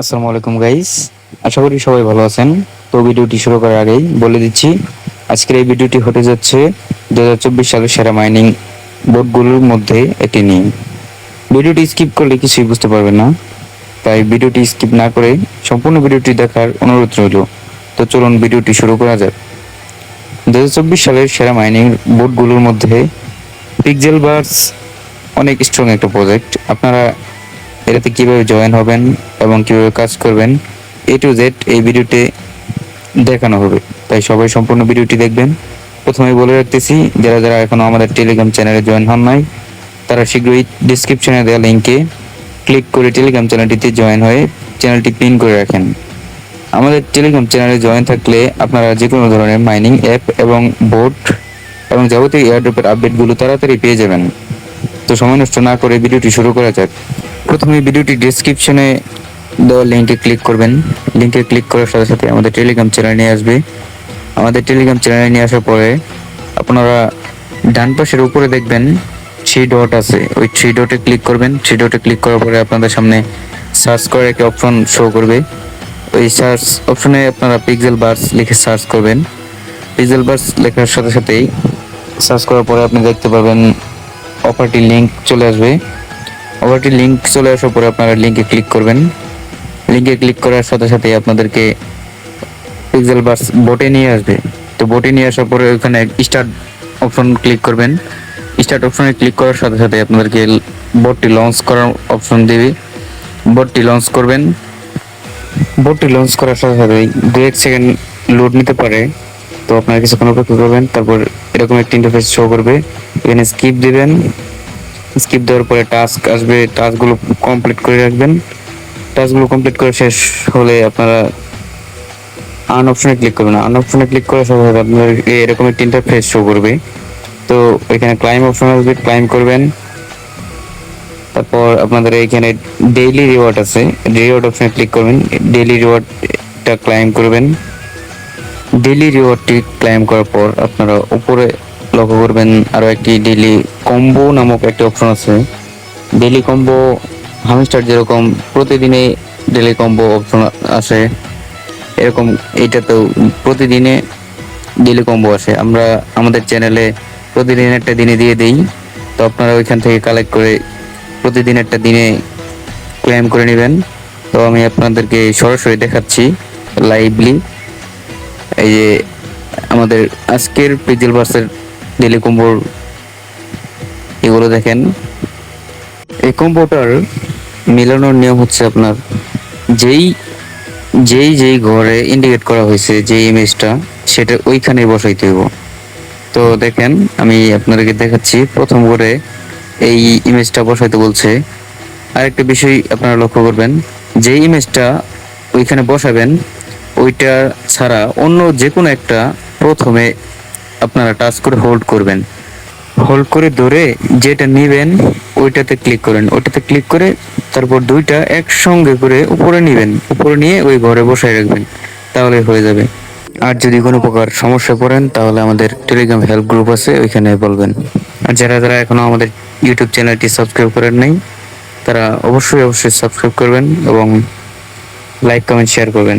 আসসালামু আলাইকুম গাইস, আশা করি সবাই ভালো আছেন। তো ভিডিওটি শুরু করার আগেই বলে দিচ্ছি, আজকের এই ভিডিওটি হতে যাচ্ছে 2024 সালের সেরা মাইনিং বোর্ডগুলোর মধ্যে একটি নিয়ে। ভিডিওটি স্কিপ করলে কিছুই বুঝতে পারবেন না, তাই ভিডিওটি স্কিপ না করে সম্পূর্ণ ভিডিওটি দেখার অনুরোধ রইল। তো চলুন ভিডিওটি শুরু করা যাক। 2024 সালের সেরা মাইনিং বোর্ডগুলোর মধ্যে পিক্সেলভার্স অনেক স্ট্রং একটা প্রজেক্ট। আপনারা এটাতে কিভাবে জয়েন হবেন এবং কিভাবে কাজ করবেন A to Z এই ভিডিওতে দেখানো হবে, তাই সবাই সম্পূর্ণ ভিডিওটি দেখবেন। প্রথমেই বলে রাখতেছি, যারা যারা এখনো আমাদের টেলিগ্রাম চ্যানেলে জয়েন হন নাই, তারা শীঘ্রই ডিসক্রিপশনে দেওয়া লিঙ্কে ক্লিক করে টেলিগ্রাম চ্যানেলটিতে জয়েন হয়ে চ্যানেলটি পিন করে রাখেন। আমাদের টেলিগ্রাম চ্যানেলে জয়েন থাকলে আপনারা যে কোনো ধরনের মাইনিং অ্যাপ এবং বোট এবং যাবতীয় এয়ারড্রপের আপডেটগুলো তাড়াতাড়ি পেয়ে যাবেন। তো সময় নষ্ট না করে ভিডিওটি শুরু করা যাক। প্রথমে ভিডিওটি ডেসক্রিপশনে দেওয়া লিঙ্কে ক্লিক করবেন। লিঙ্কে ক্লিক করার সাথে সাথে আমাদের টেলিগ্রাম চ্যানেল নিয়ে আসবে। আমাদের টেলিগ্রাম চ্যানেলে নিয়ে আসার পরে আপনারা ডান পাশের উপরে দেখবেন 3 ডট আছে, ওই 3 ডটে ক্লিক করবেন। 3 ডটে ক্লিক করার পরে আপনাদের সামনে সার্চ করার একটি অপশন শো করবে। ওই সার্চ অপশনে আপনারা পিক্সেলভার্স লিখে সার্চ করবেন। পিক্সেলভার্স লেখার সাথে সাথেই সার্চ করার পরে আপনি দেখতে পাবেন অফারটির লিঙ্ক চলে আসবে। অফারটির লিঙ্ক চলে আসার পরে আপনারা লিঙ্কে ক্লিক করবেন। লিঙ্কে ক্লিক করার সাথে সাথে আপনাদেরকে পিক্সেলভার্স বোটে নিয়ে আসবে। তো বোটে নিয়ে আসার পরে ওখানে স্টার্ট অপশন ক্লিক করবেন। স্টার্ট অপশনে ক্লিক করার সাথে সাথে আপনাদেরকে বোটটি লঞ্চ করার অপশন দেবে। বোটটি লঞ্চ করবেন। বোটটি লঞ্চ করার সাথে সাথে 2-1 সেকেন্ড লোড নিতে পারে। তো আপনারা কিছুক্ষণ অপেক্ষা করবেন, তারপর এরকম একটি ইন্টারফেস শো করবে। এখানে স্কিপ দিবেন। স্কিপ দেওয়ার পরে টাস্ক আসবে, টাস্কগুলো কমপ্লিট করে রাখবেন। টাস্কগুলো কমপ্লিট করে শেষ হলে আপনারা আর্ন অপশনে ক্লিক করবেন। আর্ন অপশনে ক্লিক করার সাথে সাথে আপনাদের এরকম একটা ইন্টারফেস শো করবে। তো এখানে ক্লাইম অপশন আসবে, ক্লাইম করবেন। তারপর আপনাদের এখানে ডেইলি রিওয়ার্ড আছে, রিওয়ার্ড অপশনে ক্লিক করবেন। ডেইলি রিওয়ার্ডটা ক্লাইম করবেন। ডেইলি রিওয়ার্ডটি ক্লাইম করার পর আপনারা উপরে লক্ষ্য করবেন আরও একটি ডেইলি কম্বো নামক একটি অপশন আছে। ডেইলি কম্বো হামস্টার যেরকম প্রতিদিনে ডেইলি কম্বো অপশন আসে, এরকম এইটাতেও প্রতিদিনে ডেইলি কম্বো আসে। আমরা আমাদের চ্যানেলে প্রতিদিন একটা দিনে দিয়ে দিই। তো আপনারা ওইখান থেকে কালেক্ট করে প্রতিদিন একটা দিনে ক্লেম করে নেবেন। তো আমি আপনাদেরকে সরাসরি দেখাচ্ছি লাইভলি। এই যে আমাদের আজকের পিক্সেলভার্সের ডেইলি কম্বোর এগুলো দেখেন। এই কম্বোটার মিলানোর নিয়ম হচ্ছে আপনার যেই যেই যেই ঘরে ইন্ডিকেট করা হয়েছে যে ইমেজটা, সেটা ওইখানে বসাইতে হইব। তো দেখেন আমি আপনাদেরকে দেখাচ্ছি। প্রথম ঘরে এই ইমেজটা বসাইতে বলছে। আরেকটা বিষয় আপনারা লক্ষ্য করবেন, যে ইমেজটা ওইখানে বসাবেন ওইটা ছাড়া অন্য যে কোনো একটা প্রথমে আপনারা টাচ করে হোল্ড করবেন। হোল্ড করে ধরে যেটা নেবেন ওইটাতে ক্লিক করেন। ওইটাতে ক্লিক করে তারপর দুইটা একসঙ্গে করে উপরে নেবেন। উপরে নিয়ে ওই ঘরে বসায় রাখবেন, তাহলে হয়ে যাবে। আর যদি কোনো প্রকার সমস্যা পড়েন তাহলে আমাদের টেলিগ্রাম হেল্প গ্রুপ আছে, ওইখানে বলবেন। আর যারা যারা এখনো আমাদের ইউটিউব চ্যানেলটি সাবস্ক্রাইব করেন নাই, তারা অবশ্যই সাবস্ক্রাইব করবেন এবং লাইক কমেন্ট শেয়ার করবেন।